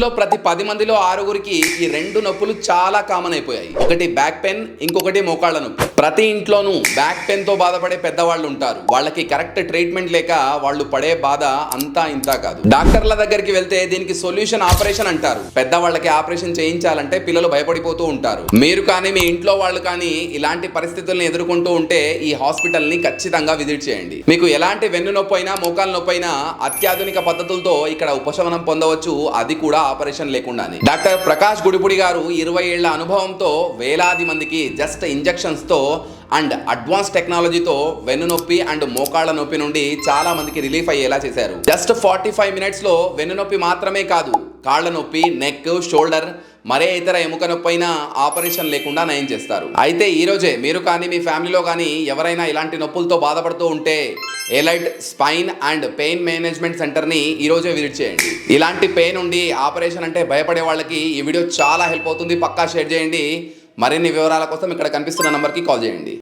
రోజుల్లో ప్రతి 10 మందిలో 6గురికి ఈ రెండు నొప్పులు చాలా కామన్ అయిపోయాయి. ఒకటి బ్యాక్ పెయిన్, ఇంకొకటి మోకాళ్ళ నొప్పి. ప్రతి ఇంట్లోనూ బ్యాక్ పెయిన్ తో బాధపడే పెద్దవాళ్ళు ఉంటారు. వాళ్ళకి కరెక్ట్ ట్రీట్మెంట్ లేక వాళ్ళు పడే బాధ అంతా ఇంతా కాదు. డాక్టర్ల దగ్గరికి వెళ్తే దీనికి సొల్యూషన్ ఆపరేషన్ అంటారు. పెద్దవాళ్ళకి ఆపరేషన్ చేయించాలంటే పిల్లలు భయపడిపోతూ ఉంటారు. మీరు కానీ మీ ఇంట్లో వాళ్ళు కానీ ఇలాంటి పరిస్థితుల్ని ఎదుర్కొంటూ ఉంటే ఈ హాస్పిటల్ ని ఖచ్చితంగా విజిట్ చేయండి. మీకు ఎలాంటి వెన్ను నొప్పి అయినా మోకాళ్ళ నొప్పి అయినా అత్యాధునిక పద్ధతులతో ఇక్కడ ఉపశమనం పొందవచ్చు, అది కూడా ఆపరేషన్ లేకుండానే. డాక్టర్ ప్రకాష్ గుడిపుడి గారు 20 ఏళ్ల అనుభవంతో వేలాది మందికి జస్ట్ ఇంజెక్షన్స్ తో అండ్ అడ్వాన్స్ టెక్నాలజీతో వెన్ను నొప్పి అండ్ మోకాళ్ళ నొప్పి నుండి చాలా మందికి రిలీఫ్ అయ్యేలా చేశారు. జస్ట్ 45 మినిట్స్ లో వెన్ను నొప్పి మాత్రమే కాదు, కాళ్ళ నొప్పి, నెక్, షోల్డర్, మరే ఇతర ఎముక నొప్పి అయినా ఆపరేషన్ లేకుండా నయం చేస్తారు. అయితే ఈ రోజే మీరు కానీ మీ ఫ్యామిలీలో కానీ ఎవరైనా ఇలాంటి నొప్పులతో బాధపడుతూ ఉంటే elite spine and pain management సెంటర్ని ఈ రోజే విజిట్ చేయండి. ఇలాంటి పెయిన్ ఉండి ఆపరేషన్ అంటే భయపడే వాళ్ళకి ఈ వీడియో చాలా హెల్ప్ అవుతుంది. పక్కా షేర్ చేయండి. మరిన్ని వివరాల కోసం ఇక్కడ కనిపిస్తున్న నంబర్కి కాల్ చేయండి.